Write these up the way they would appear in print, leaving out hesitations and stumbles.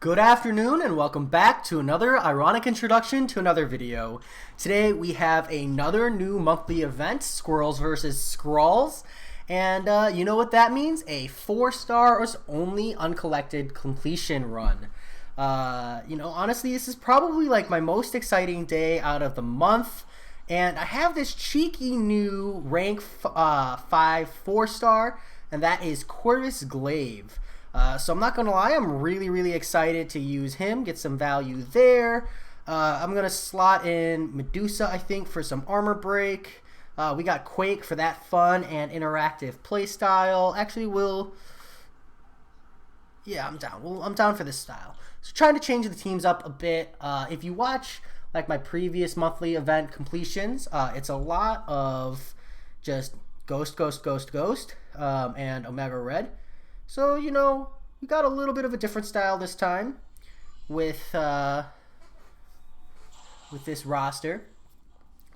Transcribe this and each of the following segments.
Good afternoon and welcome back to another ironic introduction to another video. Today we have another new monthly event, Squirrels versus Skrulls. And you know what that means? A 4-star only uncollected completion run. Honestly, this is probably like my most exciting day out of the month. And I have this cheeky new rank 5 4-star, and that is Corvus Glaive. So I'm not going to lie, I'm really excited to use him, get some value there. I'm going to slot in Medusa, I think, for some armor break. We got Quake for that fun and interactive playstyle. Actually, I'm down. I'm down for this style. So trying to change the teams up a bit. If you watch like my previous monthly event completions, it's a lot of just Ghost, and Omega Red. So, we got a little bit of a different style this time with this roster.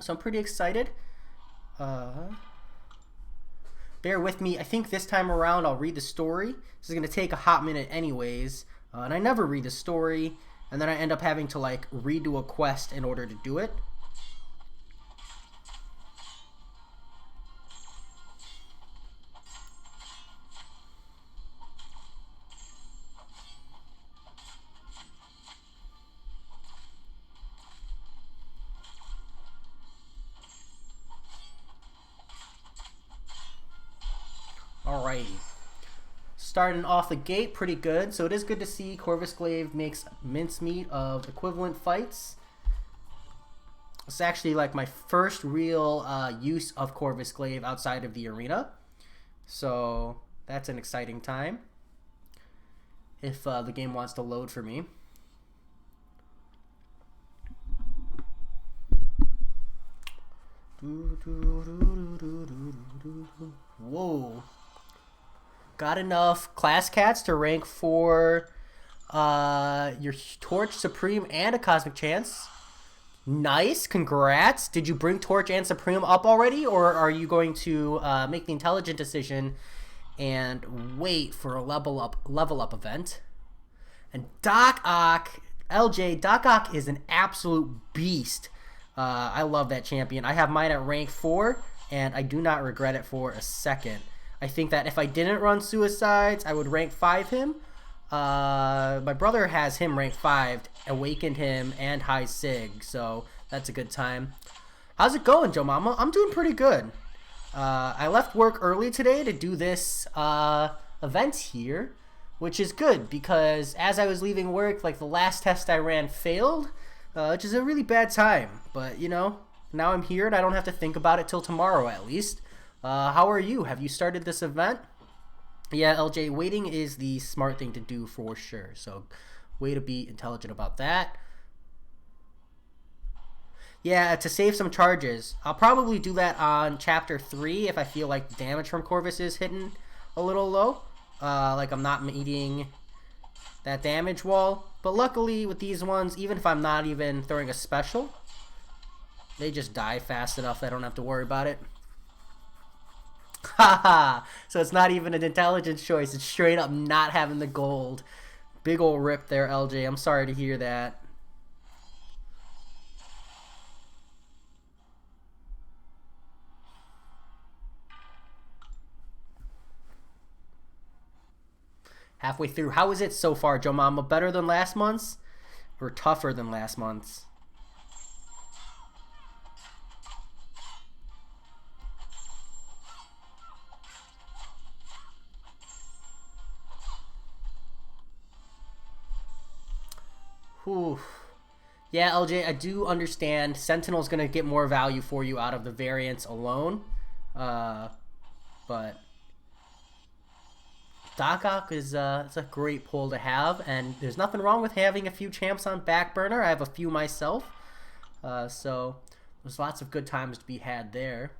So I'm pretty excited. Bear with me. I think this time around I'll read the story. This is going to take a hot minute anyways. And I never read the story. And then I end up having to redo a quest in order to do it. Alrighty. Starting off the gate pretty good. So it is good to see Corvus Glaive makes mincemeat of equivalent fights. It's actually like my first real use of Corvus Glaive outside of the arena. So that's an exciting time. If the game wants to load for me. Whoa. Got enough class cats to rank for your Torch, Supreme, and a Cosmic Chance. Nice, congrats. Did you bring Torch and Supreme up already, or are you going to make the intelligent decision and wait for a level up event? And Doc Ock, LJ, Doc Ock is an absolute beast. I love that champion. I have mine at rank 4, and I do not regret it for a second. I think that if I didn't run Suicides, I would rank 5 him. My brother has him rank 5, Awakened him, and High Sig, so that's a good time. How's it going, Joe Mama? I'm doing pretty good. I left work early today to do this event here, which is good because as I was leaving work, the last test I ran failed, which is a really bad time. But, now I'm here and I don't have to think about it till tomorrow at least. How are you? Have you started this event? Yeah, LJ, waiting is the smart thing to do for sure. So, way to be intelligent about that. Yeah, to save some charges. I'll probably do that on Chapter 3 if I feel like the damage from Corvus is hitting a little low. I'm not meeting that damage wall. But luckily, with these ones, even if I'm not even throwing a special, they just die fast enough that I don't have to worry about it. Haha, so it's not even an intelligence choice. It's straight up not having the gold. Big ol' rip there, LJ. I'm sorry to hear that. Halfway through. How is it so far, Joe Mama? Better than last month's? Or tougher than last month's? Whew. Yeah, LJ, I do understand. Sentinel's going to get more value for you out of the variants alone. But Doc Ock is it's a great pull to have, and there's nothing wrong with having a few champs on back burner. I have a few myself. So there's lots of good times to be had there.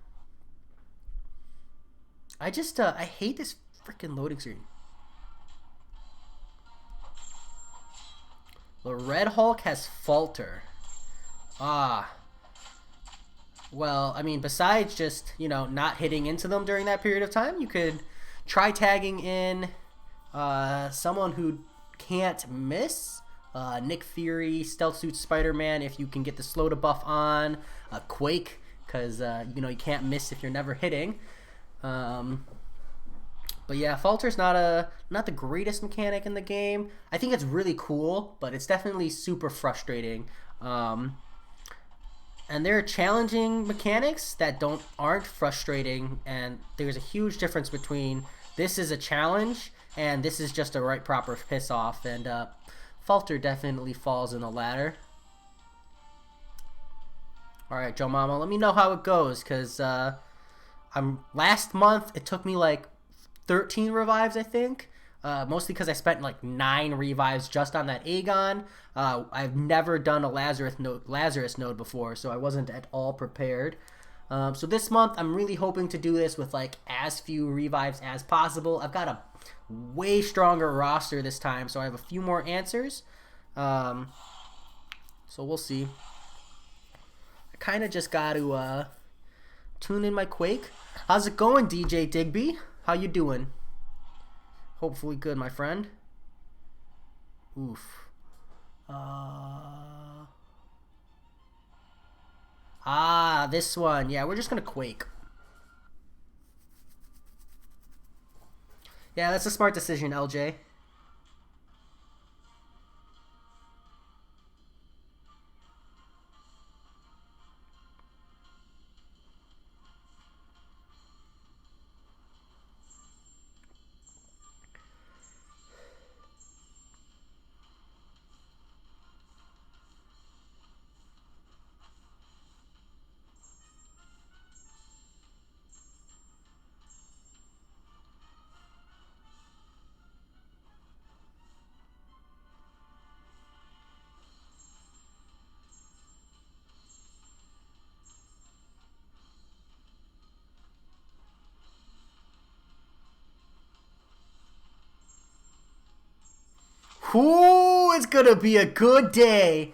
I just, I hate this freaking loading screen. The Red Hulk has Falter. Well, I mean, besides just, not hitting into them during that period of time, you could try tagging in someone who can't miss. Nick Fury, Stealth Suit Spider-Man, if you can get the slow to buff on. Quake, because you can't miss if you're never hitting. But yeah, Falter's not the greatest mechanic in the game. I think it's really cool, but it's definitely super frustrating. And there are challenging mechanics that aren't frustrating, and there's a huge difference between this is a challenge and this is just a proper piss off. And Falter definitely falls in the latter. All right, Joe Mama, let me know how it goes, because last month it took me like 13 revives, I think. Mostly because I spent like 9 revives just on that Aegon. I've never done a Lazarus node before, so I wasn't at all prepared. So this month, I'm really hoping to do this with like as few revives as possible. I've got a way stronger roster this time, so I have a few more answers. So we'll see. I kind of just got to tune in my Quake. How's it going, DJ Digby? How you doing? Hopefully good, my friend. Oof. This one. Yeah, we're just gonna Quake. Yeah, that's a smart decision, LJ. Ooh, it's gonna be a good day.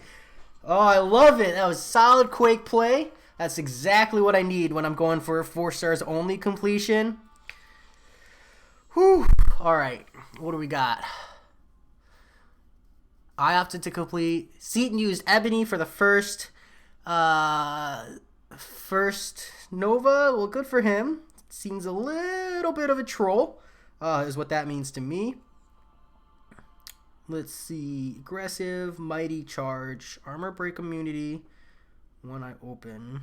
Oh, I love it. That was solid Quake play. That's exactly what I need when I'm going for a 4 stars only completion. Whew. All right, what do we got? I opted to complete. Seaton used Ebony for the first Nova. Well, good for him. Seems a little bit of a troll, is what that means to me. Let's see. Aggressive, mighty charge, armor break immunity. When I open.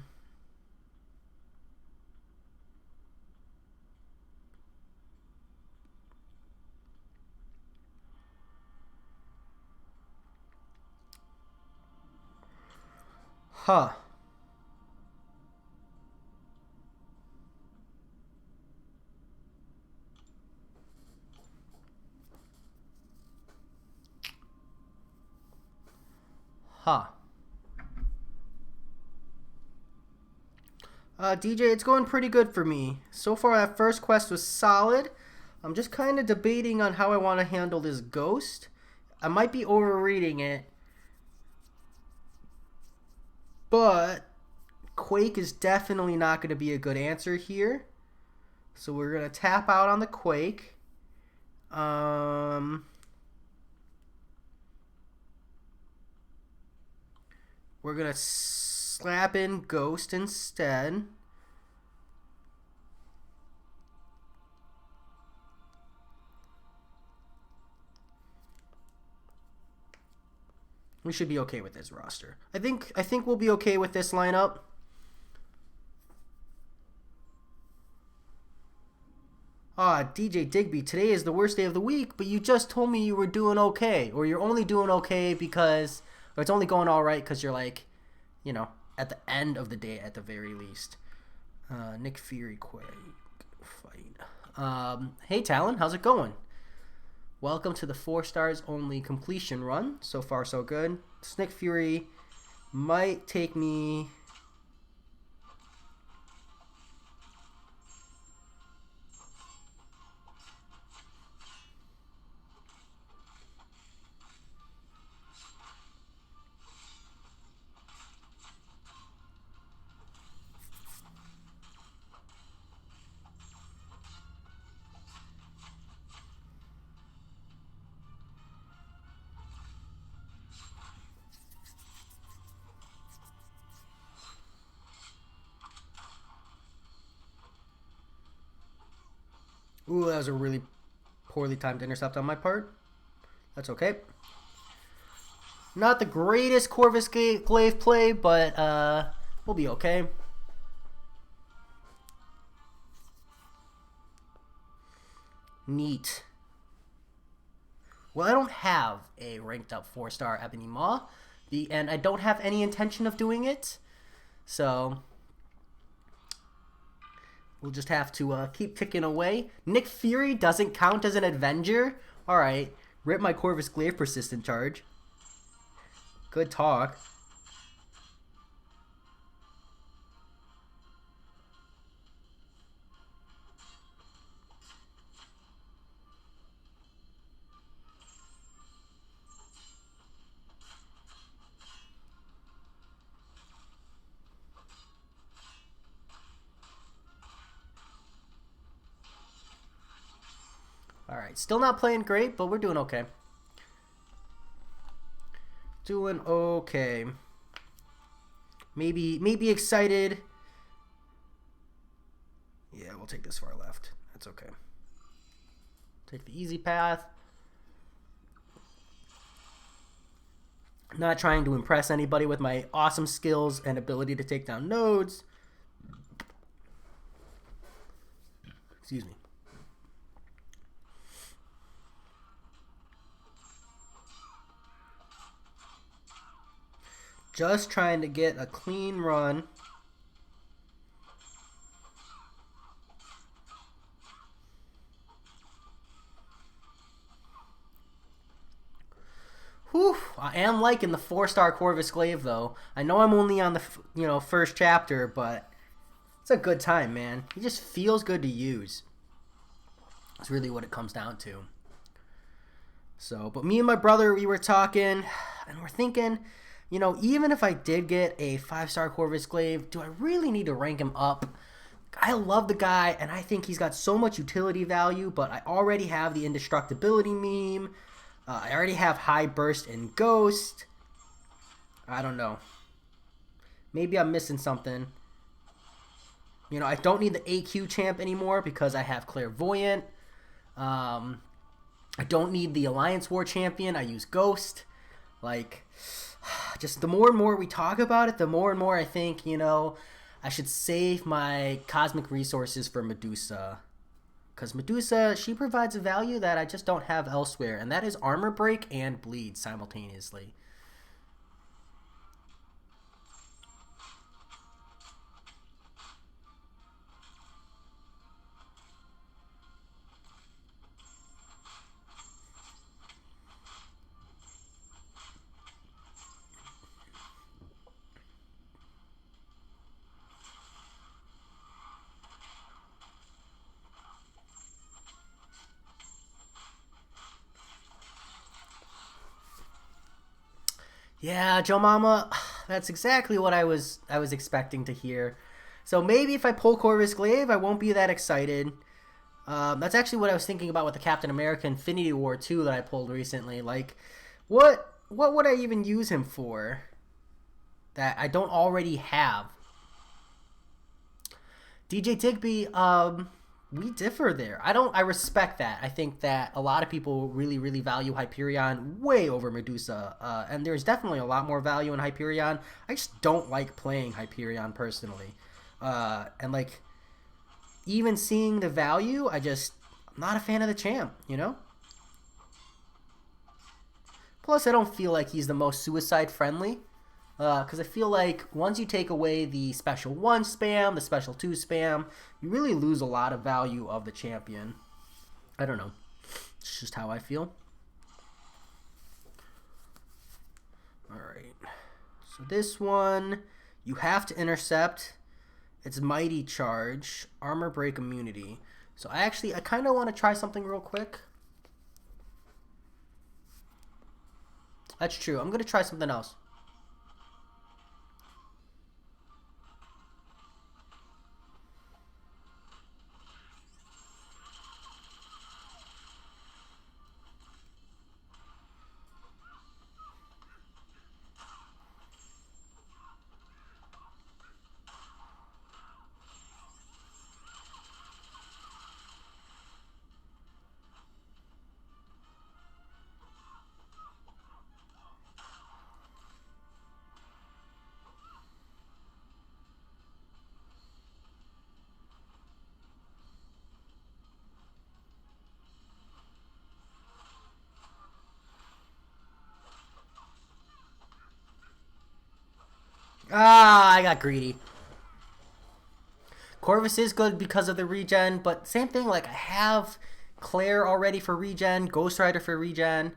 Huh. Huh. DJ, it's going pretty good for me. So far, that first quest was solid. I'm just kind of debating on how I want to handle this ghost. I might be overreading it. But Quake is definitely not going to be a good answer here. So we're going to tap out on the Quake. We're going to slap in Ghost instead. We should be okay with this roster. I think we'll be okay with this lineup. DJ Digby, today is the worst day of the week, but you just told me you were doing okay. Or you're only doing okay because... Or it's only going all right because you're like, at the end of the day at the very least. Nick Fury, Quake, fight. Hey, Talon, how's it going? Welcome to the 4 stars only completion run. So far, so good. Nick Fury might take me... Ooh, that was a really poorly timed intercept on my part. That's okay. Not the greatest Corvus Glaive play, but we'll be okay. Neat. Well, I don't have a ranked up 4-star Ebony Maw, and I don't have any intention of doing it, so we'll just have to keep ticking away. Nick Fury doesn't count as an Avenger? Alright, rip my Corvus Glaive persistent charge. Good talk. Alright, still not playing great, but we're doing okay. Doing okay. Maybe excited. Yeah, we'll take this far left. That's okay. Take the easy path. Not trying to impress anybody with my awesome skills and ability to take down nodes. Excuse me. Just trying to get a clean run. Whew, I am liking the 4-star Corvus Glaive though. I know I'm only on the first chapter, but it's a good time, man. He just feels good to use. That's really what it comes down to. So, but me and my brother, we were talking, and we're thinking, even if I did get a 5-star Corvus Glaive, do I really need to rank him up? I love the guy, and I think he's got so much utility value, but I already have the indestructibility meme. I already have high burst and ghost. I don't know. Maybe I'm missing something. I don't need the AQ champ anymore because I have clairvoyant. I don't need the Alliance War champion. I use ghost. Just the more and more we talk about it, the more and more I think, I should save my cosmic resources for Medusa. Because Medusa, she provides a value that I just don't have elsewhere, and that is armor break and bleed simultaneously. Yeah, Joe Mama, that's exactly what I was expecting to hear. So maybe if I pull Corvus Glaive, I won't be that excited. That's actually what I was thinking about with the Captain America Infinity War 2 that I pulled recently. What would I even use him for that I don't already have? DJ Digby, we differ there. I respect that. I think that a lot of people really, really value Hyperion way over Medusa. And there's definitely a lot more value in Hyperion. I just don't like playing Hyperion personally. And even seeing the value, I'm not a fan of the champ, Plus, I don't feel like he's the most suicide friendly. Because I feel like once you take away the special 1 spam, the special 2 spam, you really lose a lot of value of the champion. I don't know. It's just how I feel. Alright. So this one, you have to intercept. It's Mighty Charge, Armor Break Immunity. So I kind of want to try something real quick. That's true. I'm going to try something else. Ah, I got greedy. Corvus is good because of the regen, but same thing, like I have Claire already for regen, Ghost Rider for regen.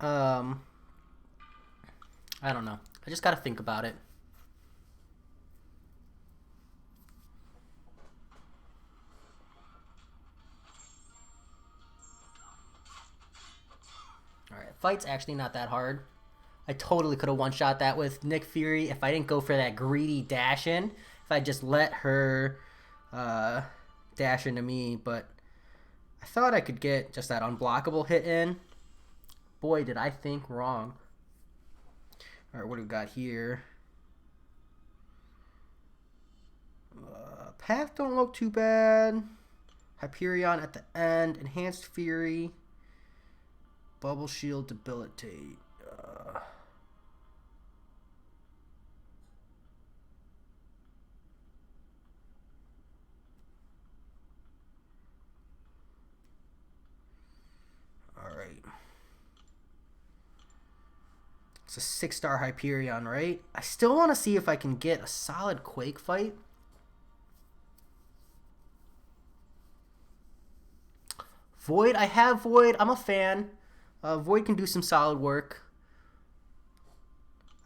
Um, I don't know. I just gotta think about it. Alright, fight's actually not that hard. I totally could have one-shot that with Nick Fury if I didn't go for that greedy dash in. If I just let her uh, dash into me, but I thought I could get just that unblockable hit in. Boy, did I think wrong. Alright, what do we got here? Path don't look too bad. Hyperion at the end. Enhanced Fury. Bubble Shield, Debilitate. Alright. It's a 6-star Hyperion, right? I still want to see if I can get a solid Quake fight. Void, I have Void. I'm a fan. Void can do some solid work.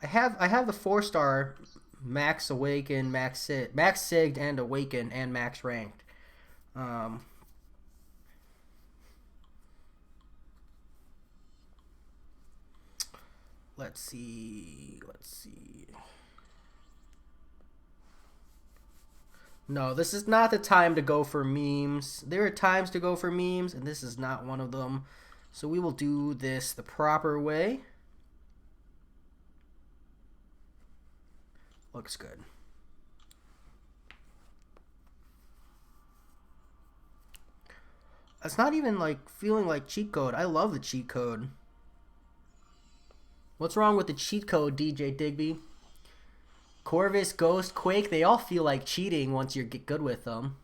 I have the 4-star Max Awaken, Max Sigged, and Awaken, and Max Ranked. Let's see. No, this is not the time to go for memes. There are times to go for memes, and this is not one of them. So we will do this the proper way. Looks good. It's not even like feeling like cheat code. I love the cheat code. What's wrong with the cheat code, DJ Digby? Corvus, Ghost, Quake, they all feel like cheating once you get good with them.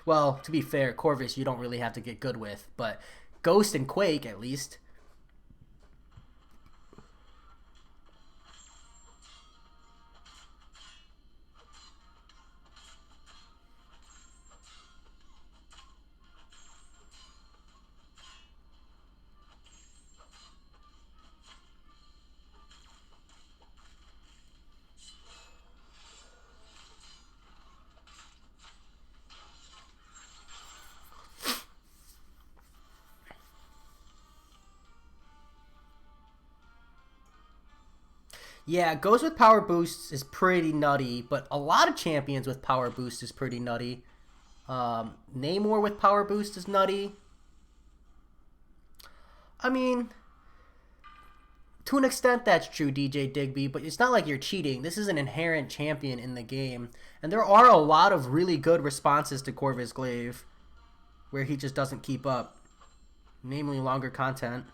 Well, to be fair, Corvus you don't really have to get good with, but Ghost and Quake at least. Yeah, Ghost with power boosts is pretty nutty, but a lot of champions with power boost is pretty nutty. Namor with power boost is nutty. I mean, to an extent that's true, DJ Digby, but it's not like you're cheating. This is an inherent champion in the game, and there are a lot of really good responses to Corvus Glaive where he just doesn't keep up, namely longer content.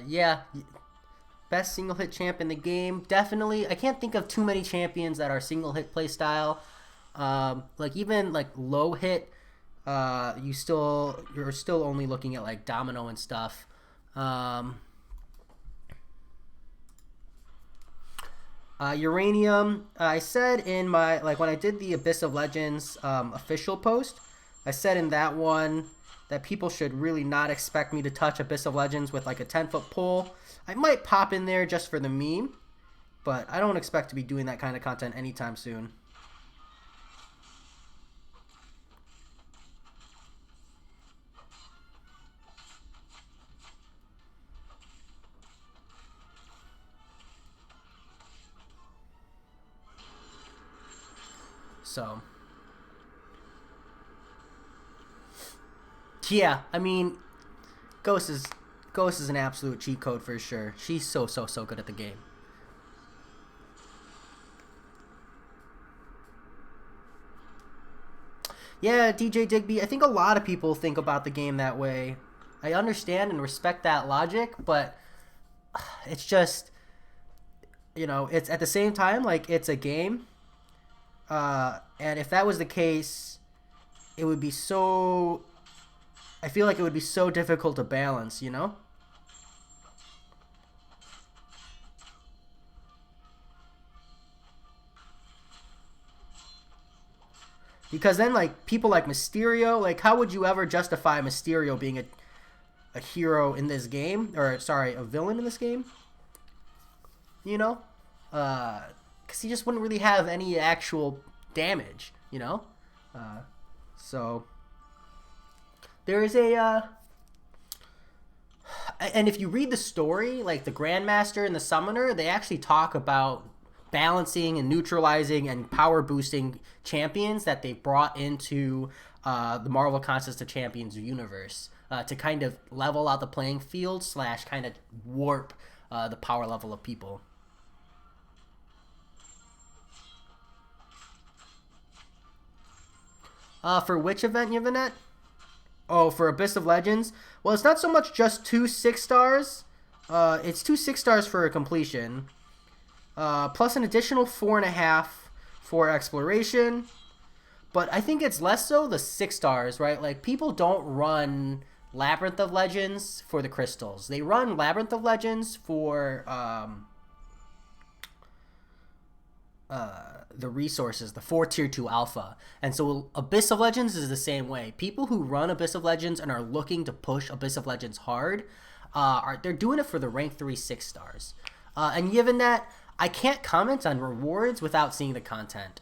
Yeah, best single hit champ in the game. Definitely, I can't think of too many champions that are single hit play style. Like even like low hit, you're still only looking at like Domino and stuff. Uranium. I said in my like when I did the Abyss of Legends official post, I said in that one that people should really not expect me to touch Abyss of Legends with like a 10-foot pole. I might pop in there just for the meme, but I don't expect to be doing that kind of content anytime soon. So Yeah, I mean, Ghost is Ghost is an absolute cheat code for sure. She's so good at the game. Yeah, DJ Digby. I think a lot of people think about the game that way. I understand and respect that logic, but it's just it's at the same time like it's a game. And if that was the case, it would be so. I feel like it would be so difficult to balance. Because then like people like Mysterio, like how would you ever justify Mysterio being a hero in this game, or sorry, a villain in this game? You know, because he just wouldn't really have any actual damage. Uh, so there is and if you read the story, like the Grandmaster and the Summoner, they actually talk about balancing and neutralizing and power boosting champions that they brought into the Marvel Contest of Champions universe to kind of level out the playing field slash kind of warp the power level of people. For which event, Yvanet? Oh, for Abyss of Legends? Well, it's not so much just two 6 stars. It's two 6 stars for a completion. Plus an additional 4.5 for exploration. But I think it's less so the 6 stars, right? Like, people don't run Labyrinth of Legends for the crystals. They run Labyrinth of Legends for the resources, the 4 tier 2 alpha. And so Abyss of Legends is the same way. People who run Abyss of Legends and are looking to push Abyss of Legends hard, they're doing it for the rank 3 6 stars. And given that, I can't comment on rewards without seeing the content.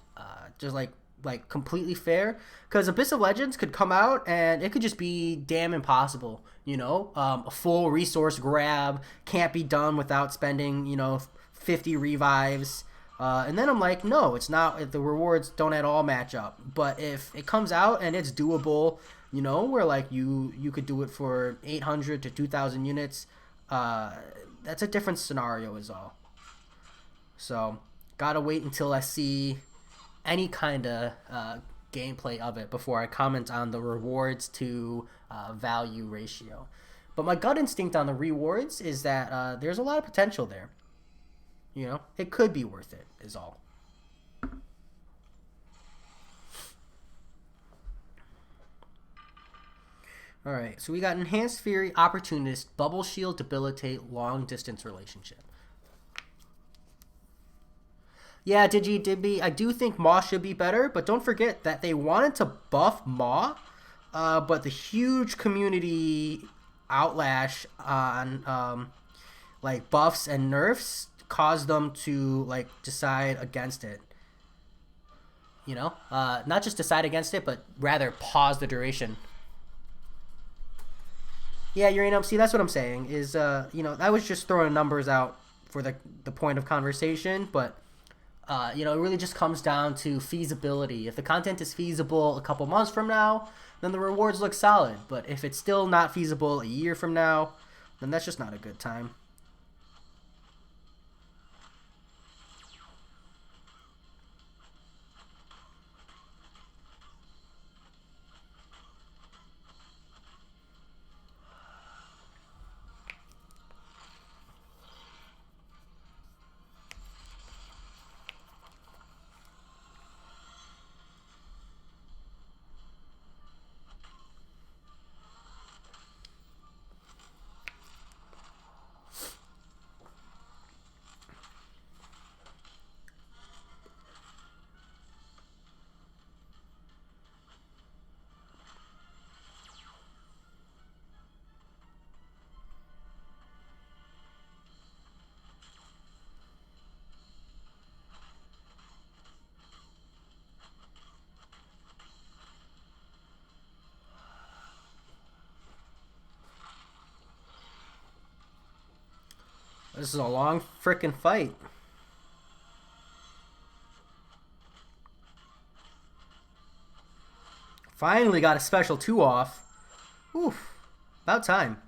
Just like completely fair, because Abyss of Legends could come out and it could just be damn impossible. A full resource grab can't be done without spending 50 revives. And then I'm like, no, it's not. The rewards don't at all match up. But if it comes out and it's doable, where like you could do it for 800 to 2,000 units, that's a different scenario is all. So gotta wait until I see any kind of gameplay of it before I comment on the rewards to value ratio. But my gut instinct on the rewards is that there's a lot of potential there. It could be worth it, is all. Alright, so we got Enhanced Fury, Opportunist, Bubble Shield, Debilitate, Long Distance Relationship. Yeah, Dibby, I do think Maw should be better, but don't forget that they wanted to buff Maw, but the huge community outlash on like buffs and nerfs caused them to like decide against it. Not just decide against it, but rather pause the duration. Yeah, Uranium. See, that's what I'm saying. Is I was just throwing numbers out for the point of conversation, but it really just comes down to feasibility. If the content is feasible a couple months from now, then the rewards look solid. But if it's still not feasible a year from now, then that's just not a good time. This is a long frickin' fight. Finally got a special 2 off. Oof. About time.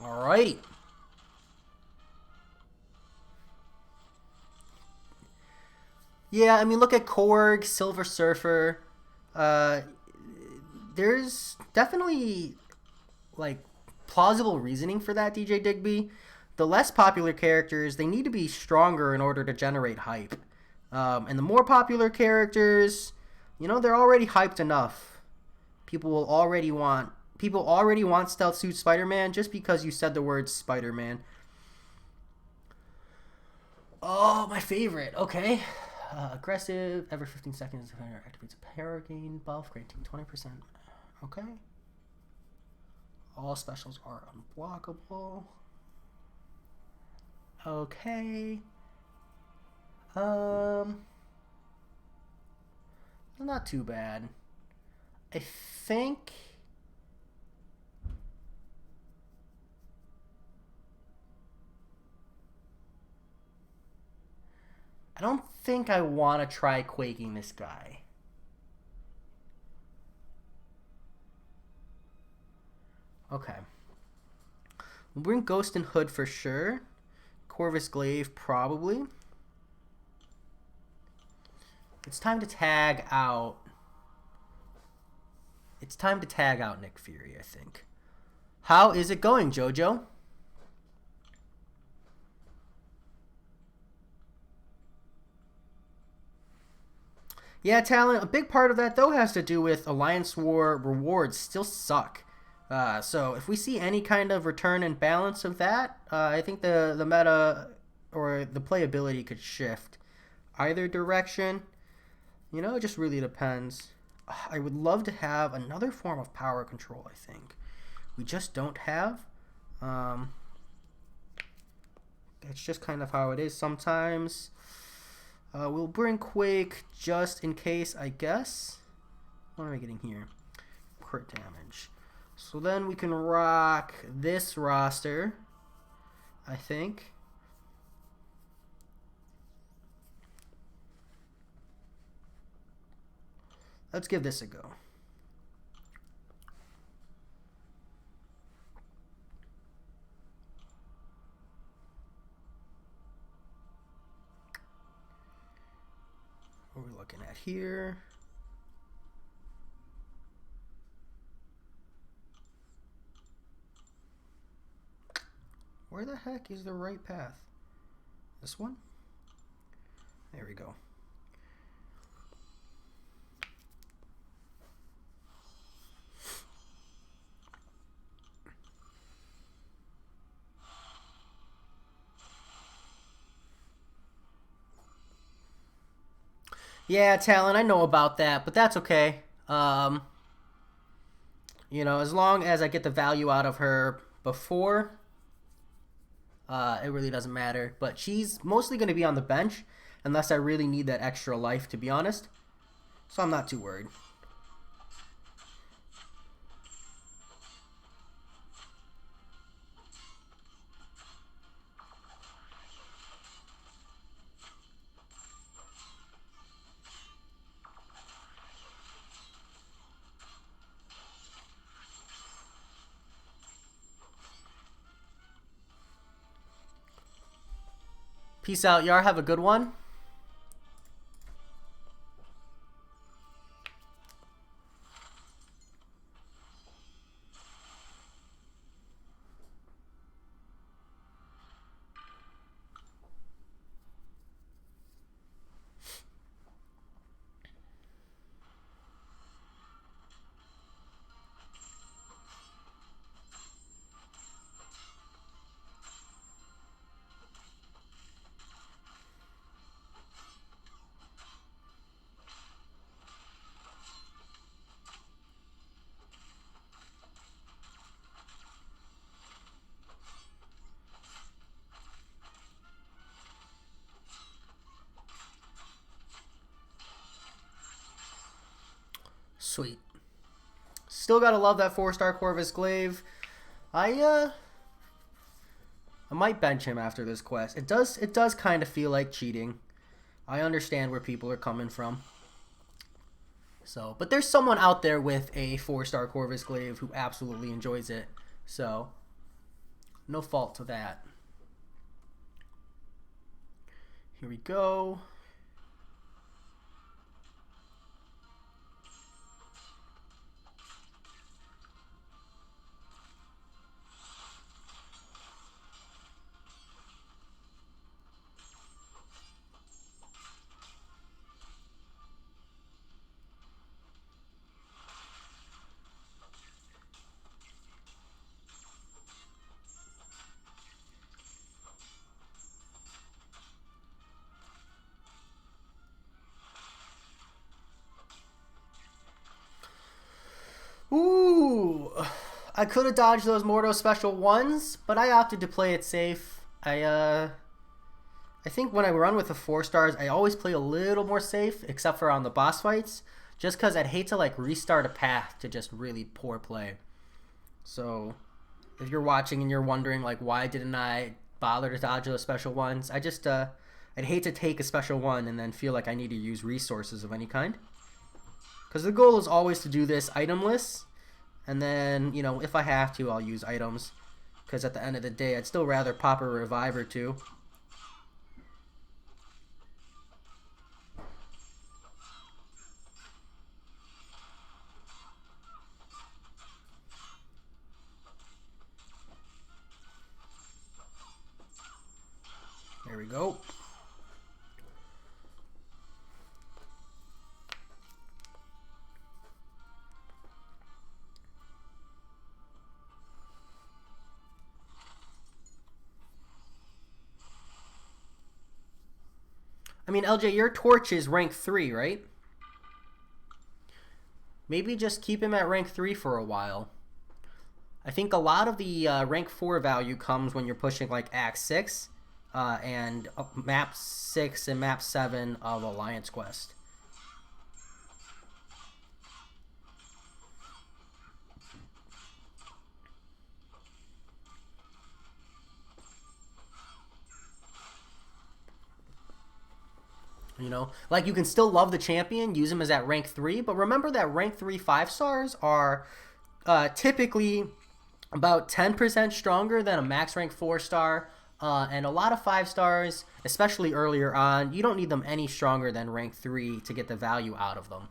Alrighty. Yeah, I mean, look at Korg, Silver Surfer. Uh, there's definitely like plausible reasoning for that, DJ Digby. The less popular characters, they need to be stronger in order to generate hype. And the more popular characters, you know, they're already hyped enough. People already want Stealth Suit Spider-Man just because you said the word Spider-Man. Oh, my favorite. Okay. Aggressive. Every 15 seconds, defender activates a Paragain buff, granting 20%. Okay. All specials are unblockable. Okay. Not too bad. I think. I don't think I want to try quaking this guy. Okay. We'll bring Ghost and Hood for sure. Corvus Glaive probably. It's time to tag out. It's time to tag out Nick Fury, I think. How is it going, JoJo? Yeah, Talon, a big part of that, though, has to do with Alliance War rewards still suck. So if we see any kind of return and balance of that, I think the meta or the playability could shift either direction. You know, it just really depends. I would love to have another form of power control, I think. We just don't have. That's just kind of how it is sometimes. We'll bring Quake just in case, I guess. What am I getting here? Crit damage. So then we can rock this roster, I think. Let's give this a go. What are we looking at here? Where the heck is the right path? This one? There we go. Yeah, Talon, I know about that, but that's okay. You know, as long as I get the value out of her before, it really doesn't matter. But she's mostly going to be on the bench unless I really need that extra life, to be honest. So I'm not too worried. Peace out, Yar. Have a good one. Sweet. Still gotta love that 4-star Corvus Glaive. I might bench him after this quest. It does kind of feel like cheating. I understand where people are coming from. So, but there's someone out there with a 4-star Corvus Glaive who absolutely enjoys it. So, no fault to that. Here we go. Ooh, I could have dodged those Mordo special ones, but I opted to play it safe. I think when I run with the 4-stars, I always play a little more safe, except for on the boss fights, just because I'd hate to like restart a path to just really poor play. So, if you're watching and you're wondering like why didn't I bother to dodge those special ones, I'd hate to take a special one and then feel like I need to use resources of any kind. Because the goal is always to do this itemless, and then, you know, if I have to, I'll use items. Because at the end of the day, I'd still rather pop a revive or two. There we go. I mean, LJ, your torch is rank 3, right? Maybe just keep him at rank 3 for a while. I think a lot of the rank 4 value comes when you're pushing like Act 6 and map 6 and map 7 of Alliance Quest. You know, like you can still love the champion, use him as at rank 3, but remember that rank 3 5-stars are typically about 10% stronger than a max rank 4-star. And a lot of 5-stars, especially earlier on, you don't need them any stronger than rank 3 to get the value out of them.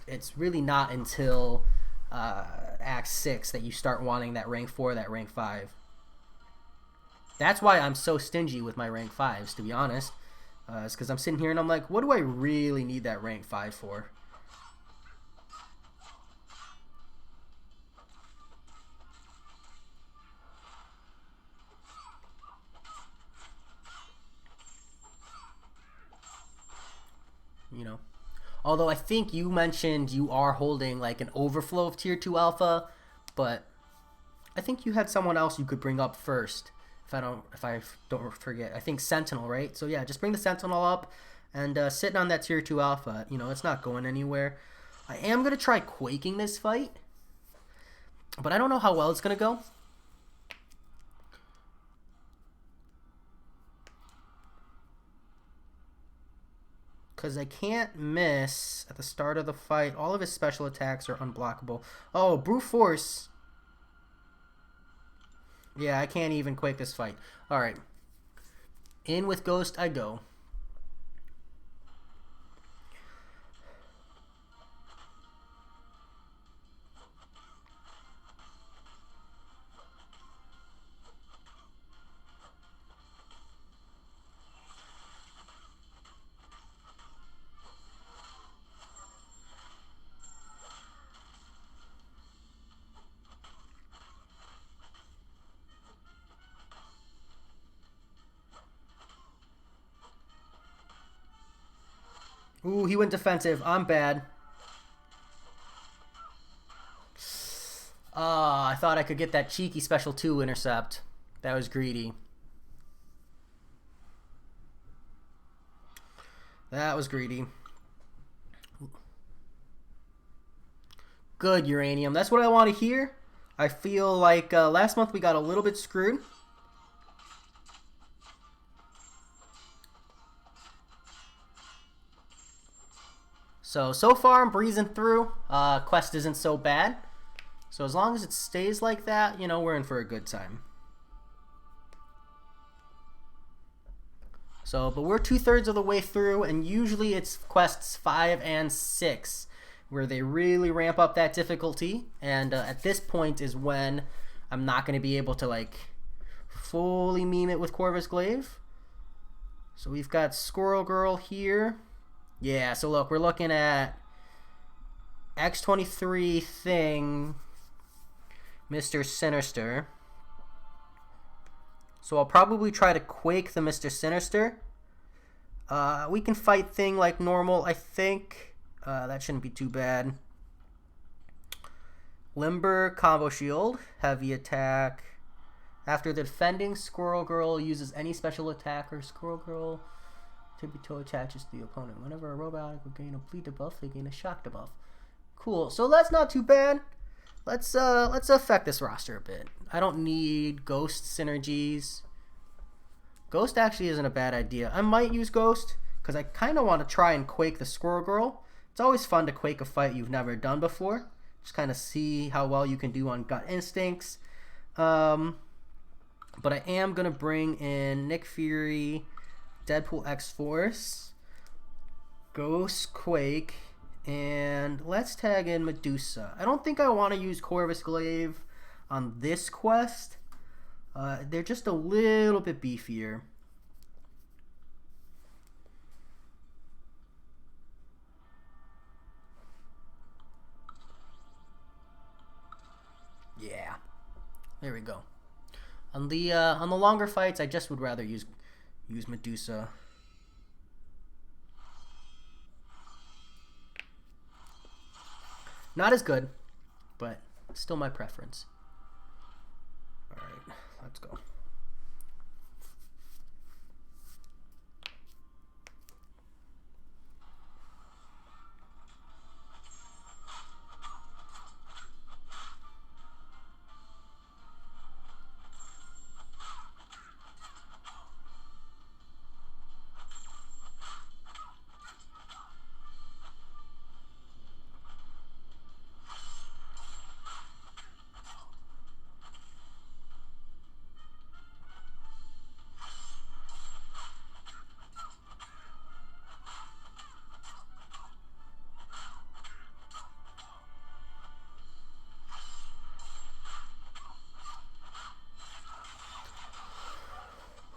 It's really not until Act 6 that you start wanting that rank 4, that rank 5. That's why I'm so stingy with my rank 5s, to be honest. It's because I'm sitting here and I'm like, what do I really need that rank 5 for? You know, although I think you mentioned you are holding like an overflow of tier 2 alpha, but I think you had someone else you could bring up first. If I don't forget, I think Sentinel, right? So yeah, just bring the Sentinel up and sitting on that tier 2 alpha. You know, it's not going anywhere. I am gonna try quaking this fight, but I don't know how well it's gonna go. Because I can't miss at the start of the fight. All of his special attacks are unblockable. Oh, Brute Force. Yeah, I can't even quake this fight. Alright. In with Ghost I go. Ooh, he went defensive. I'm bad. I thought I could get that cheeky special 2 intercept. That was greedy. That was greedy. Good, Uranium. That's what I want to hear. I feel like last month we got a little bit screwed. So far I'm breezing through. Quest isn't so bad. So as long as it stays like that, you know, we're in for a good time. So, but we're 2/3 of the way through, and usually it's quests 5 and 6 where they really ramp up that difficulty. And at this point is when I'm not going to be able to like fully meme it with Corvus Glaive. So we've got Squirrel Girl here. Yeah, so look, we're looking at X23 thing, Mr. Sinister. So I'll probably try to Quake the Mr. Sinister. We can fight thing like normal, I think. That shouldn't be too bad. Limber, combo shield, heavy attack. After the defending, Squirrel Girl uses any special attack, or Squirrel Girl tippy toe attaches to the opponent. Whenever a robotic will gain a bleed debuff, they gain a shock debuff. Cool. So that's not too bad. Let's affect this roster a bit. I don't need Ghost synergies. Ghost actually isn't a bad idea. I might use Ghost because I kind of want to try and Quake the Squirrel Girl. It's always fun to Quake a fight you've never done before. Just kind of see how well you can do on gut instincts. But I am going to bring in Nick Fury, Deadpool X-Force, Ghost Quake, and let's tag in Medusa. I don't think I want to use Corvus Glaive on this quest. They're just a little bit beefier. Yeah, there we go. On the longer fights, I just would rather use Medusa. Not as good, but still my preference. All right, let's go.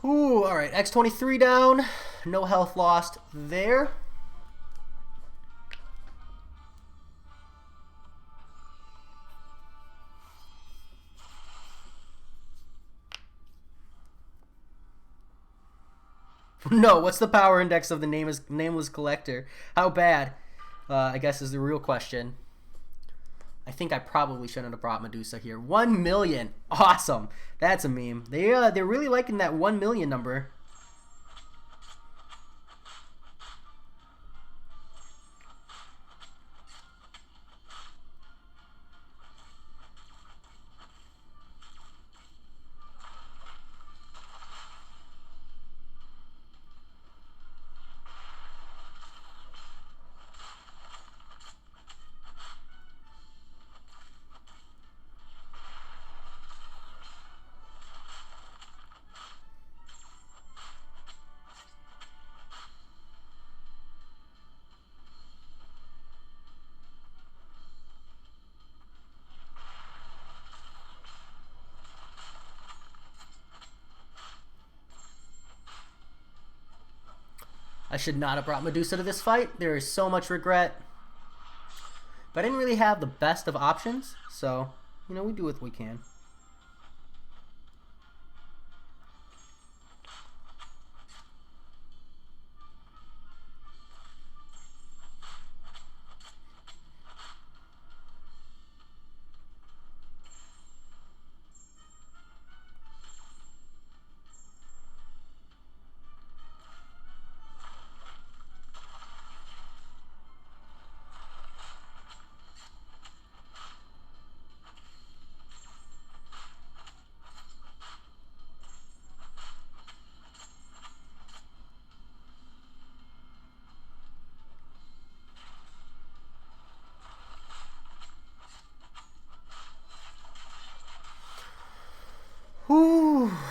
Ooh, all right, X23 down. No health lost there. No, what's the power index of the nameless collector? How bad? I guess is the real question. I think I probably shouldn't have brought Medusa here. 1 million. Awesome. That's a meme. They're really liking that 1 million number. I should not have brought Medusa to this fight. There is so much regret. But I didn't really have the best of options, so, you know, we do what we can.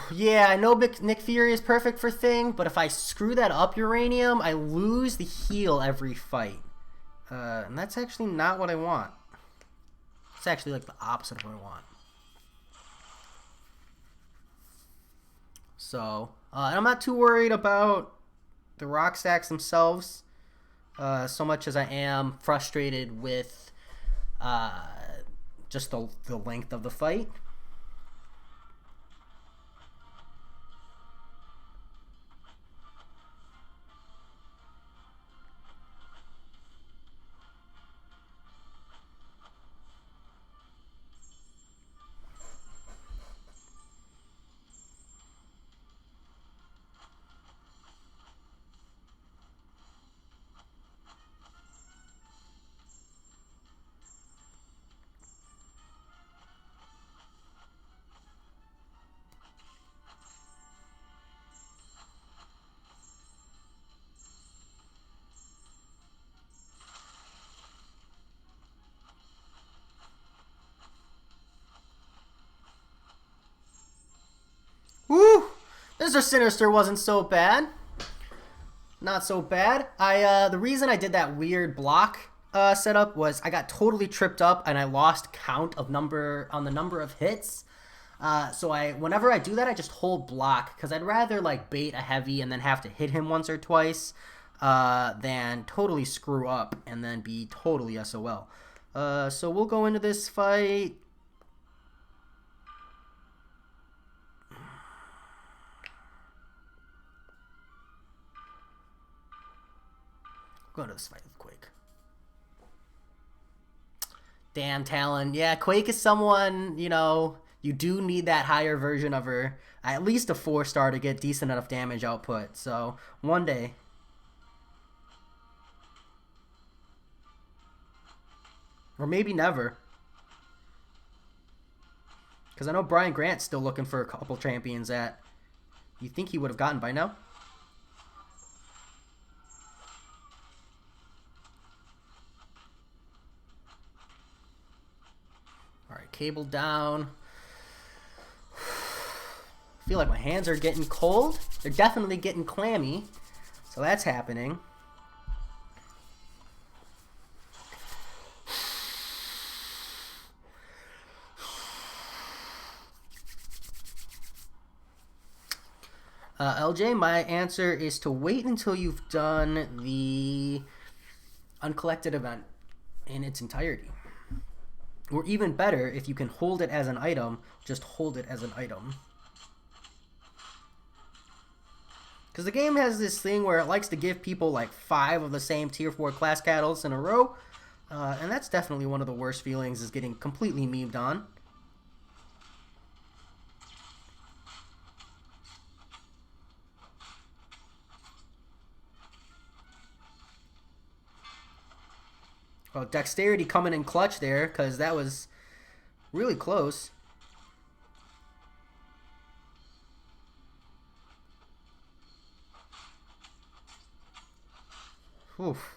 Yeah, I know Nick Fury is perfect for Thing, but if I screw that up Uranium, I lose the heal every fight. And that's actually not what I want. It's actually like the opposite of what I want. So, I'm not too worried about the rock stacks themselves so much as I am frustrated with just the length of the fight. Woo! Mr. Sinister wasn't so bad. Not so bad. The reason I did that weird block setup was I got totally tripped up and I lost count of the number of hits. So whenever I do that, I just hold block because I'd rather like bait a heavy and then have to hit him once or twice than totally screw up and then be totally SOL. So we'll go into this fight. Go into this fight with Quake. Damn, Talon. Yeah, Quake is someone, you do need that higher version of her. At least a 4-star to get decent enough damage output. So, one day. Or maybe never. Because I know Brian Grant's still looking for a couple champions that you think he would have gotten by now. Alright, cable down. I feel like my hands are getting cold. They're definitely getting clammy. So that's happening. LJ, my answer is to wait until you've done the Uncollected event in its entirety. Or even better, if you can hold it as an item, just hold it as an item. Because the game has this thing where it likes to give people like 5 of the same tier 4 class catalysts in a row. And that's definitely one of the worst feelings, is getting completely memed on. Well, Dexterity coming in clutch there, because that was really close. Oof.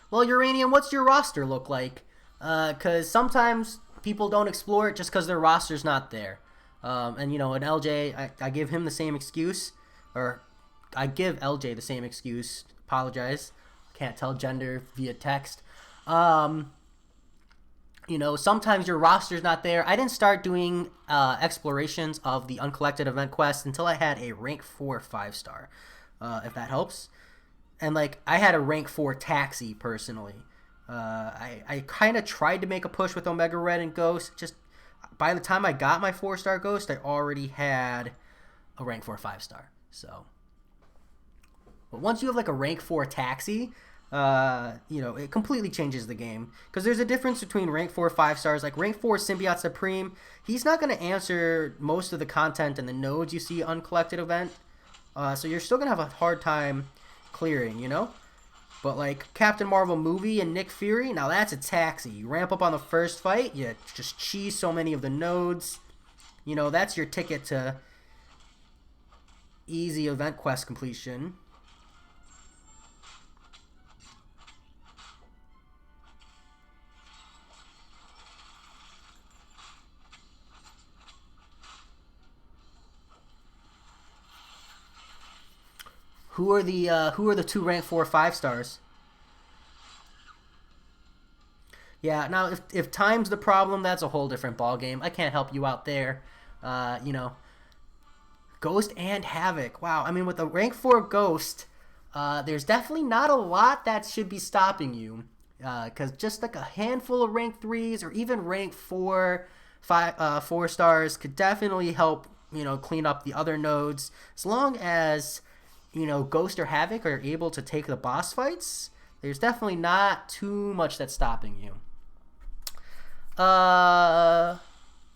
Well, Uranium, what's your roster look like? Because sometimes people don't explore it just because their roster's not there. And, an LJ, I give him the same excuse. Or, I give LJ the same excuse. Apologize. Can't tell gender via text. Sometimes your roster's not there. I didn't start doing explorations of the Uncollected event quest until I had a rank 4 5-star, if that helps. And, I had a rank 4 taxi, personally. I kind of tried to make a push with Omega Red and Ghost. Just by the time I got my 4-star Ghost, I already had a rank 4 5-star. So, but once you have, a rank 4 taxi, it completely changes the game. Because there's a difference between rank 4 5-stars. Like, rank 4 Symbiote Supreme, he's not going to answer most of the content and the nodes you see Uncollected event. So you're still going to have a hard time clearing, But Captain Marvel movie and Nick Fury, now that's a taxi. You ramp up on the first fight, you just cheese so many of the nodes. You know, that's your ticket to easy event quest completion. Who are the two rank 4 5-stars? Yeah, now if time's the problem, that's a whole different ball game. I can't help you out there. You know, Ghost and Havoc. Wow, I mean with the rank 4 Ghost, there's definitely not a lot that should be stopping you. Because just like a handful of rank 3s or even rank 4 4-stars could definitely help, you know, clean up the other nodes. As long as, you know, Ghost or Havoc are able to take the boss fights, there's definitely not too much that's stopping you.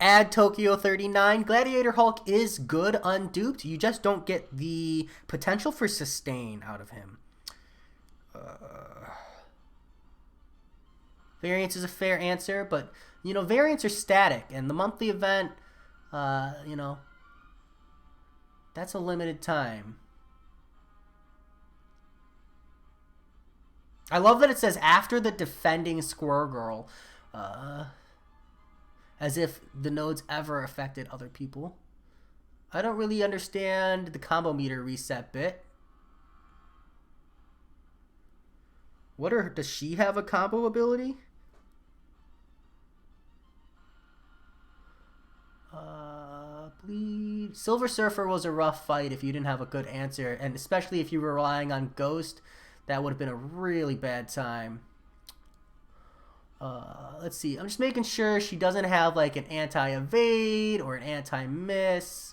Add Tokyo 39. Gladiator Hulk is good unduped. You just don't get the potential for sustain out of him. Variants is a fair answer, but, you know, variants are static, and the monthly event, you know, that's a limited time. I love that it says after the defending Squirrel Girl, as if the nodes ever affected other people. I don't really understand the combo meter reset bit. Does she have a combo ability? Bleed. Silver Surfer was a rough fight if you didn't have a good answer, and especially if you were relying on Ghost, that would have been a really bad time. Let's see. I'm just making sure she doesn't have like an anti-evade or an anti-miss.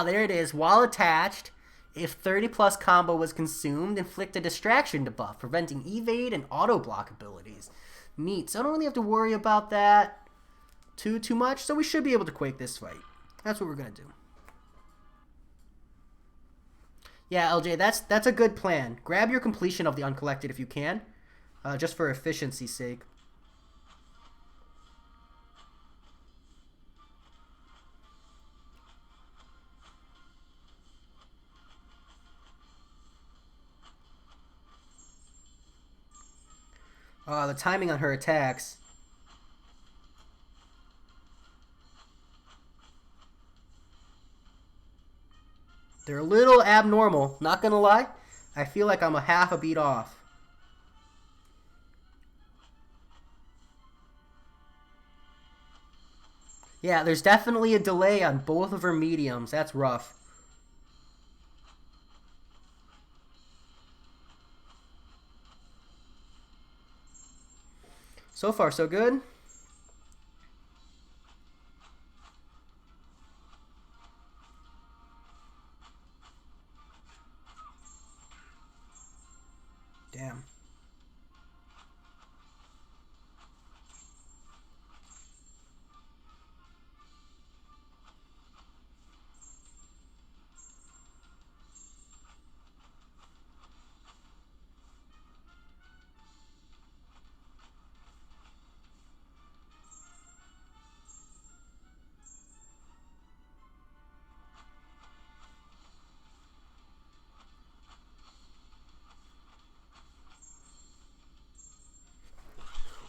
There it is. While attached, if 30 plus combo was consumed, inflict a distraction debuff, preventing evade and auto block abilities. Neat. So I don't really have to worry about that too much. So we should be able to quake this fight. That's what we're gonna do. Yeah, LJ, that's a good plan. Grab your completion of the Uncollected if you can, just for efficiency's sake. The timing on her attacks. They're a little abnormal, not gonna lie. I feel like I'm a half a beat off. Yeah, there's definitely a delay on both of her mediums. That's rough. So far, so good. Damn.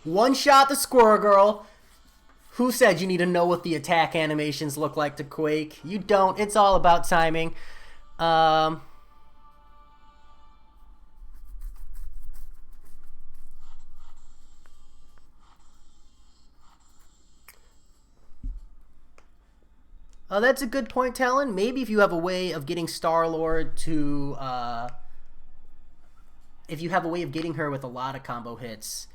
One shot the Squirrel Girl. Who said you need to know what the attack animations look like to Quake? You don't. It's all about timing. That's a good point, Talon. Maybe if you have a way of getting Star-Lord to... if you have a way of getting her with a lot of combo hits...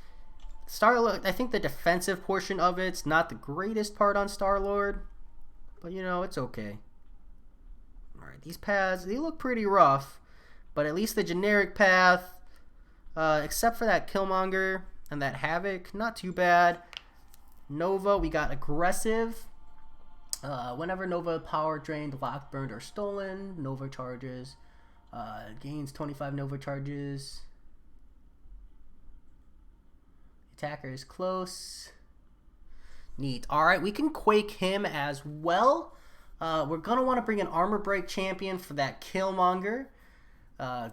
Star-Lord, I think the defensive portion of it's not the greatest part on Star-Lord. But, you know, it's okay. Alright, these paths, they look pretty rough. But at least the generic path, except for that Killmonger and that Havoc, not too bad. Nova, we got aggressive. Whenever Nova power drained, locked, burned, or stolen, Nova charges. Gains 25 Nova charges. Attacker is close. Neat. Alright, we can Quake him as well. We're going to want to bring an Armor Break champion for that Killmonger.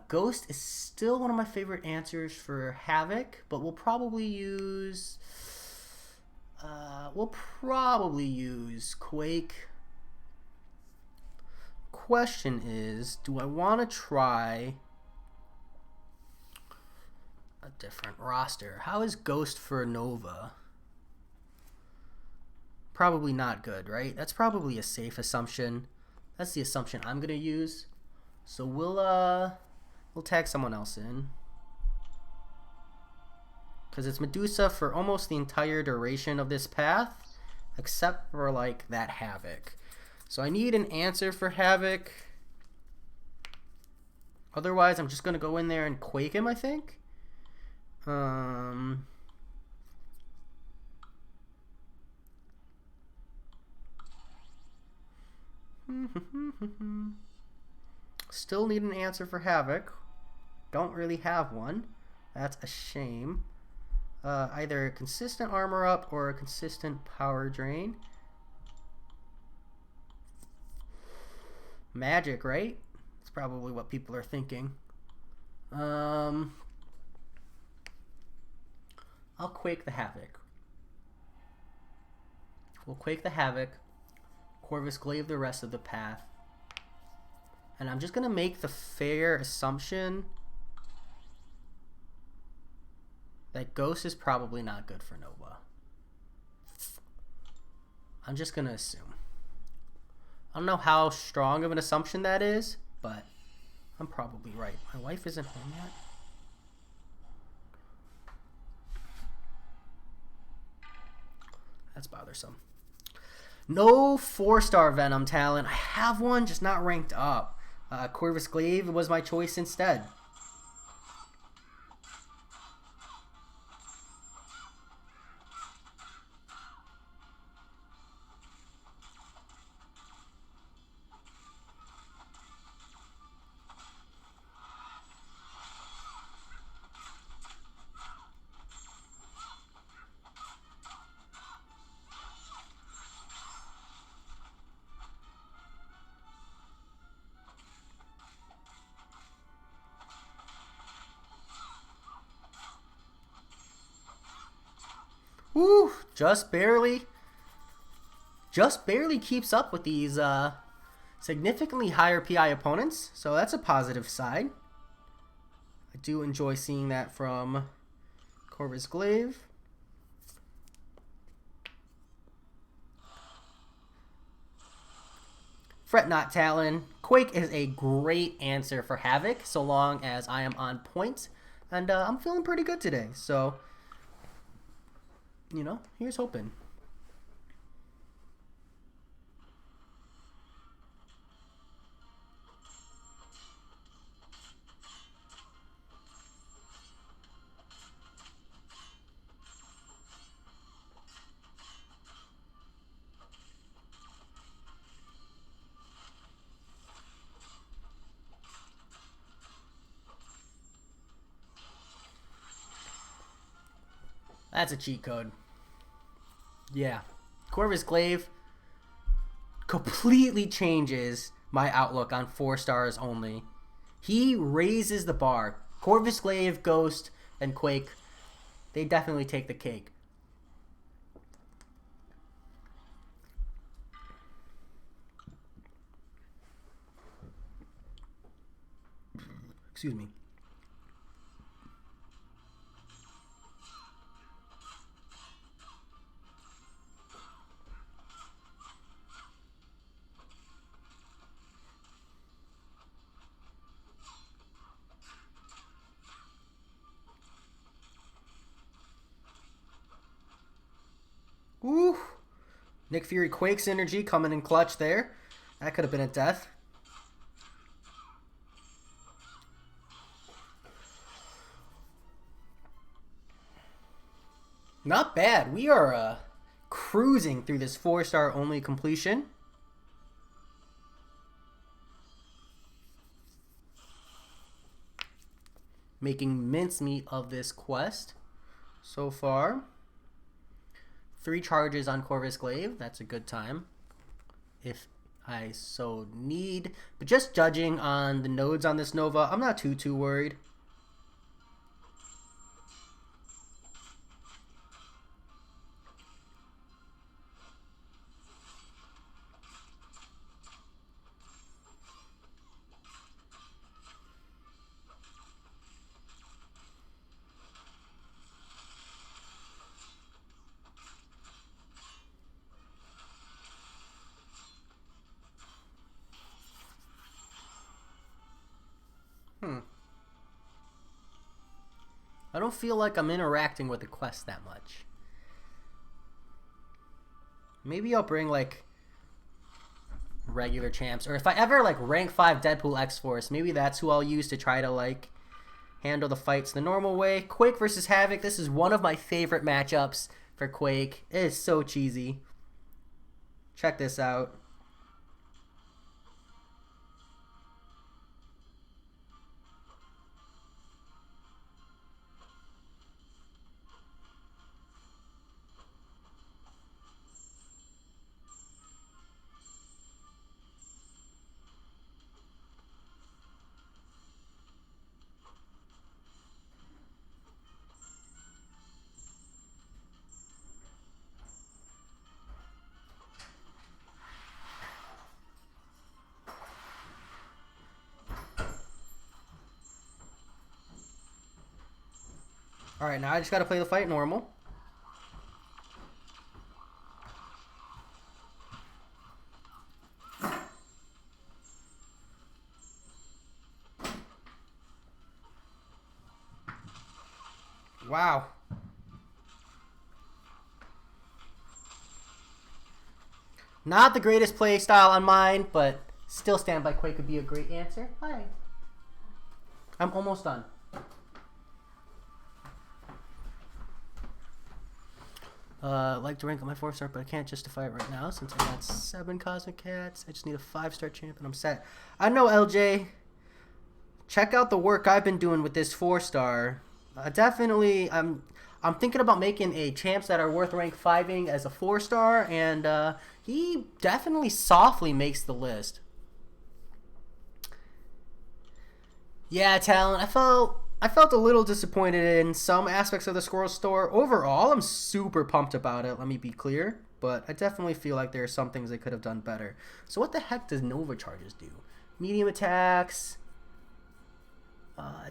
Ghost is still one of my favorite answers for Havoc, but we'll probably use Quake. Question is, do I want to try a different roster? How is Ghost for Nova? Probably not good, right? That's probably a safe assumption. That's the assumption I'm gonna use. So we'll tag someone else in, because it's Medusa for almost the entire duration of this path, except for like that Havoc. So I need an answer for Havoc. Otherwise, I'm just gonna go in there and Quake him, I think. Still need an answer for Havoc. Don't really have one. That's a shame. Either a consistent armor up or a consistent power drain. Magic, right? That's probably what people are thinking. I'll Quake the Havoc. We'll Quake the Havoc. Corvus Glaive the rest of the path. And I'm just going to make the fair assumption that Ghost is probably not good for Nova. I'm just going to assume. I don't know how strong of an assumption that is, but I'm probably right. My wife isn't home yet. That's bothersome. No 4-star Venom talent. I have one, just not ranked up. Corvus Glaive was my choice instead. Woo, just barely keeps up with these significantly higher PI opponents, so that's a positive side. I do enjoy seeing that from Corvus Glaive. Fret Not Talon. Quake is a great answer for Havoc, so long as I am on point, and I'm feeling pretty good today, so you know, here's hoping. That's a cheat code. Yeah. Corvus Glaive completely changes my outlook on 4 stars only. He raises the bar. Corvus Glaive, Ghost, and Quake, they definitely take the cake. Excuse me. Ooh. Nick Fury Quake's energy coming in clutch there. That could have been a death. Not bad. We are cruising through this 4-star only completion. making mincemeat of this quest so far. 3 charges on Corvus Glaive. That's a good time if I so need. But just judging on the nodes on this Nova, I'm not too worried. I don't feel like I'm interacting with the quest that much. Maybe I'll bring like regular champs, or if I ever like rank 5 Deadpool X-Force, maybe that's who I'll use to try to like handle the fights the normal way. Quake versus Havoc. This is one of my favorite matchups for Quake. It is so cheesy. Check this out. Alright, now I just gotta play the fight normal. Wow. Not the greatest play style on mine, but still stand by Quake would be a great answer. Hi. I'm almost done. Like to rank on my 4-star, but I can't justify it right now since I got 7 Cosmic Cats. I just need a 5-star champ and I'm set. I know, LJ. Check out the work I've been doing with this 4-star. Definitely, I'm thinking about making a champs that are worth rank 5ing as a 4-star, and he definitely softly makes the list. Yeah, Talon, I felt a little disappointed in some aspects of the Squirrels store. Overall, I'm super pumped about it, let me be clear. But I definitely feel like there are some things they could have done better. So what the heck does Nova charges do? Medium attacks.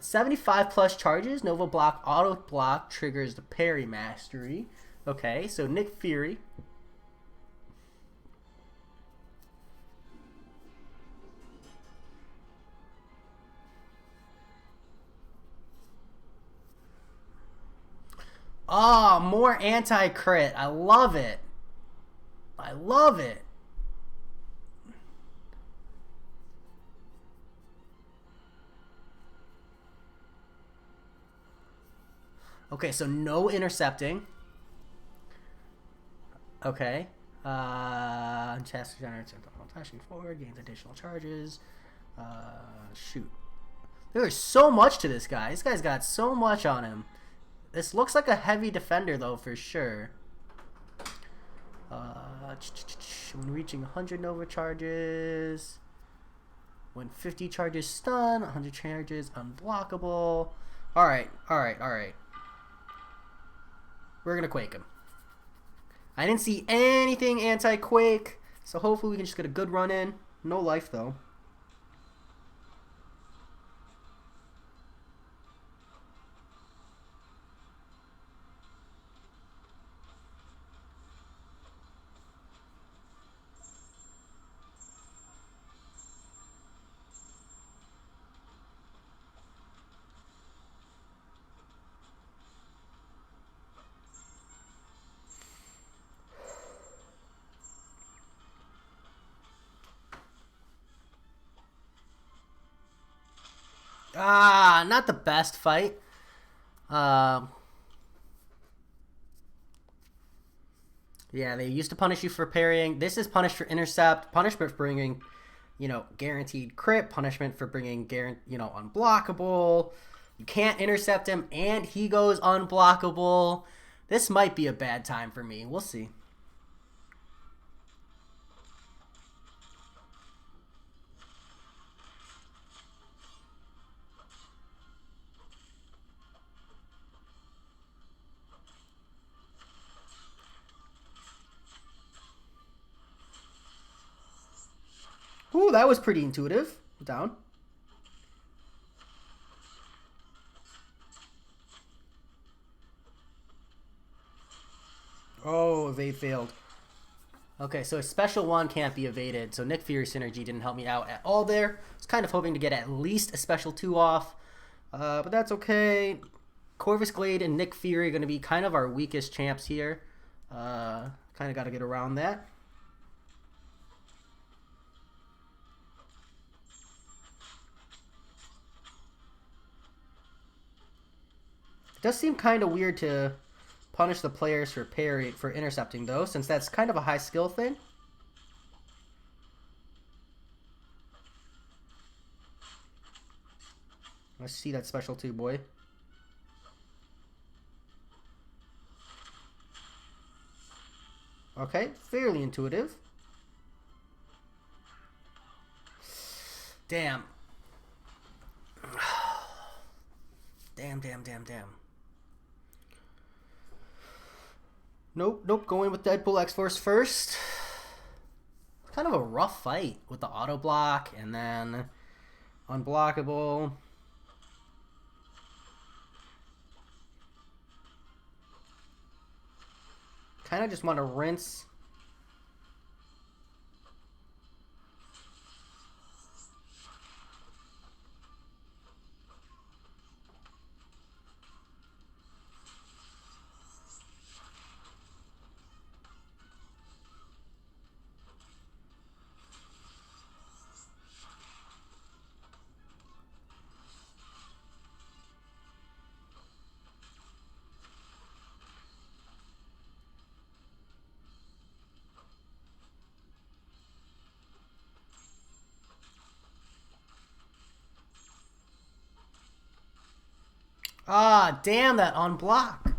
75 plus charges. Nova block, auto block triggers the parry mastery. Okay, so Nick Fury. Oh, more anti-crit. I love it. I love it. Okay, so no intercepting. Okay. Chest generates flashing forward, gains additional charges. Shoot. There is so much to this guy. This guy's got so much on him. This looks like a heavy defender, though, for sure. When reaching 100 Nova charges. When 50 charges stun, 100 charges unblockable. Alright. We're going to Quake him. I didn't see anything anti-Quake, so hopefully we can just get a good run in. No life, though. Not the best fight. Yeah, they used to punish you for parrying. This is punished for intercept. Punishment for bringing, guaranteed crit. Punishment for bringing, unblockable. You can't intercept him, and he goes unblockable. This might be a bad time for me. We'll see. Ooh, that was pretty intuitive. Down. Oh, evade failed. Okay, so a special one can't be evaded, so Nick Fury synergy didn't help me out at all there. I was kind of hoping to get at least a special 2 off, but that's okay. Corvus Glade and Nick Fury are going to be kind of our weakest champs here. Kind of got to get around that. It does seem kind of weird to punish the players for intercepting though, since that's kind of a high skill thing. Let's see that special 2, boy. Okay, fairly intuitive. Damn. Damn. Nope, going with Deadpool X-Force first. Kind of a rough fight with the auto block and then unblockable. Kind of just want to rinse. Ah, damn that unblock.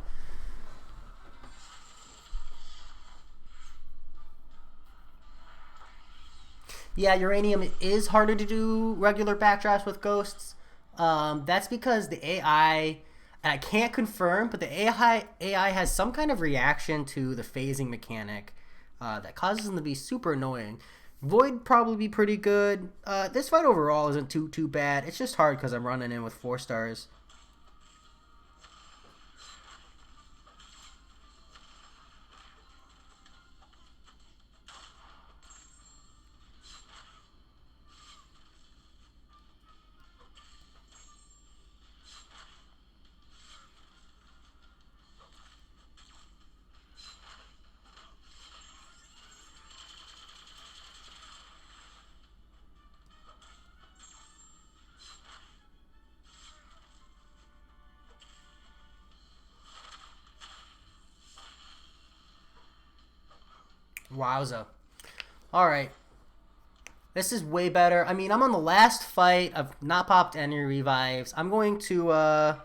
Yeah, Uranium is harder to do regular backdrafts with ghosts. That's because the AI, and I can't confirm, but the AI has some kind of reaction to the phasing mechanic that causes them to be super annoying. Void probably be pretty good. This fight overall isn't too bad. It's just hard because I'm running in with 4 stars. Wowza. Alright. This is way better. I mean, I'm on the last fight. I've not popped any revives. I'm going to, we're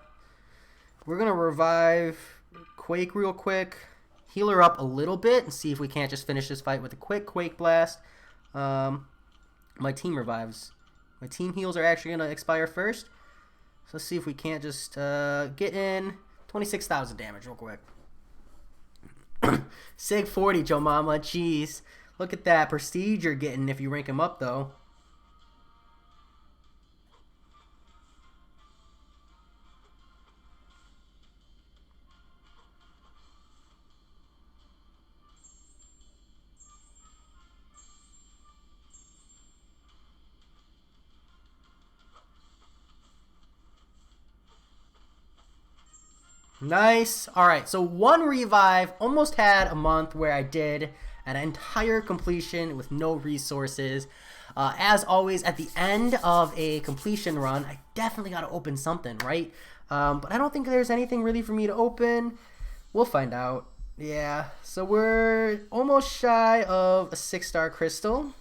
going to revive Quake real quick. Heal her up a little bit and see if we can't just finish this fight with a quick Quake Blast. My team revives. My team heals are actually going to expire first. So let's see if we can't just get in 26,000 damage real quick. Sig 40, Joe Mama. Jeez. Look at that prestige you're getting if you rank him up, though. Nice. All right, so 1 revive. Almost had a month where I did an entire completion with no resources. As always, at the end of a completion run, I definitely got to open something, right? But I don't think there's anything really for me to open. We'll find out. Yeah, so we're almost shy of a 6-star crystal.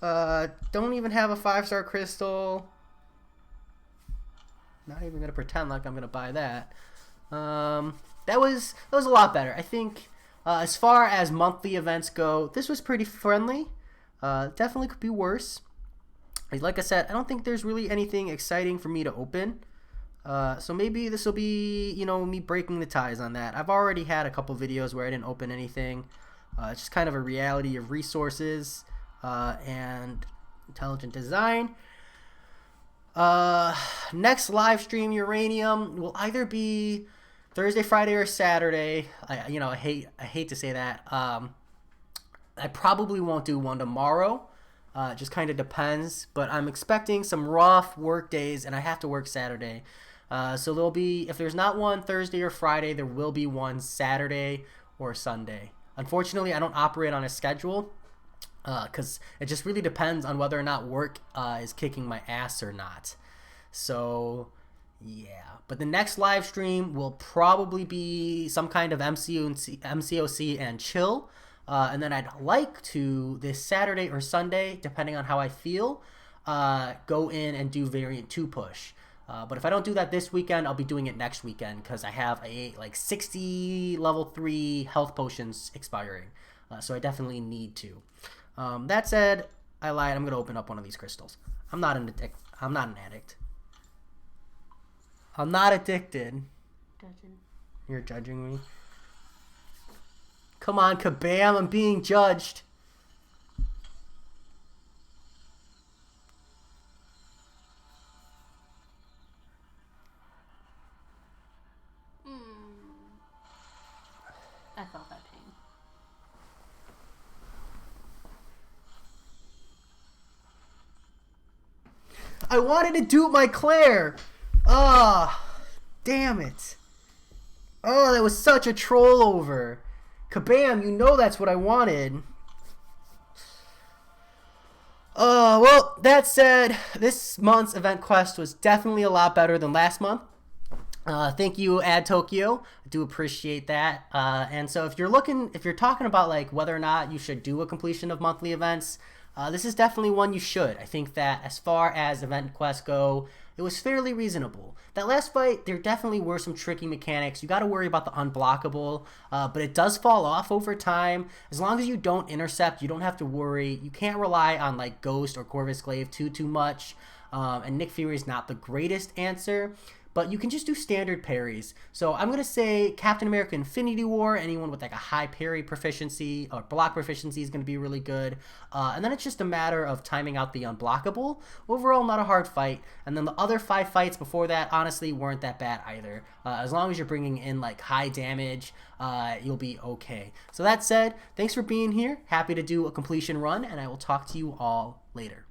Don't even have a 5-star crystal. Not even gonna pretend like I'm gonna buy that. That was a lot better. I think as far as monthly events go, this was pretty friendly. Definitely could be worse. Like I said, I don't think there's really anything exciting for me to open. So maybe this will be, me breaking the ties on that. I've already had a couple videos where I didn't open anything. It's just kind of a reality of resources and intelligent design. Next live stream Uranium will either be Thursday, Friday, or Saturday. I hate to say that. I probably won't do one tomorrow. It just kind of depends, but I'm expecting some rough work days, and I have to work Saturday. So there'll be, if there's not one Thursday or Friday, there will be one Saturday or Sunday. Unfortunately, I don't operate on a schedule because it just really depends on whether or not work is kicking my ass or not. So yeah, but the next live stream will probably be some kind of MCOC and chill. And then I'd like to, this Saturday or Sunday, depending on how I feel, go in and do variant 2 push. But if I don't do that this weekend, I'll be doing it next weekend because I have 60 level 3 health potions expiring. So I definitely need to. That said, I lied. I'm going to open up one of these crystals. I'm not an addict. I'm not an addict. I'm not addicted. Judging. You're judging me? Come on, Kabam, I'm being judged. I felt that pain. I wanted to dupe my Claire. Ah, damn it. Oh, that was such a troll over. Kabam, you know that's what I wanted. Well, that said, this month's event quest was definitely a lot better than last month. Thank you, Ad Tokyo. I do appreciate that. And so if you're talking about whether or not you should do a completion of monthly events, this is definitely one you should. I think that as far as event quests go, it was fairly reasonable. That last fight, there definitely were some tricky mechanics. You got to worry about the unblockable, but it does fall off over time. As long as you don't intercept, you don't have to worry. You can't rely on Ghost or Corvus Glaive too much. And Nick Fury is not the greatest answer. But you can just do standard parries. So I'm going to say Captain America Infinity War, anyone with a high parry proficiency or block proficiency is going to be really good. And then it's just a matter of timing out the unblockable. Overall, not a hard fight. And then the other 5 fights before that, honestly, weren't that bad either. As long as you're bringing in high damage, you'll be okay. So that said, thanks for being here. Happy to do a completion run, and I will talk to you all later.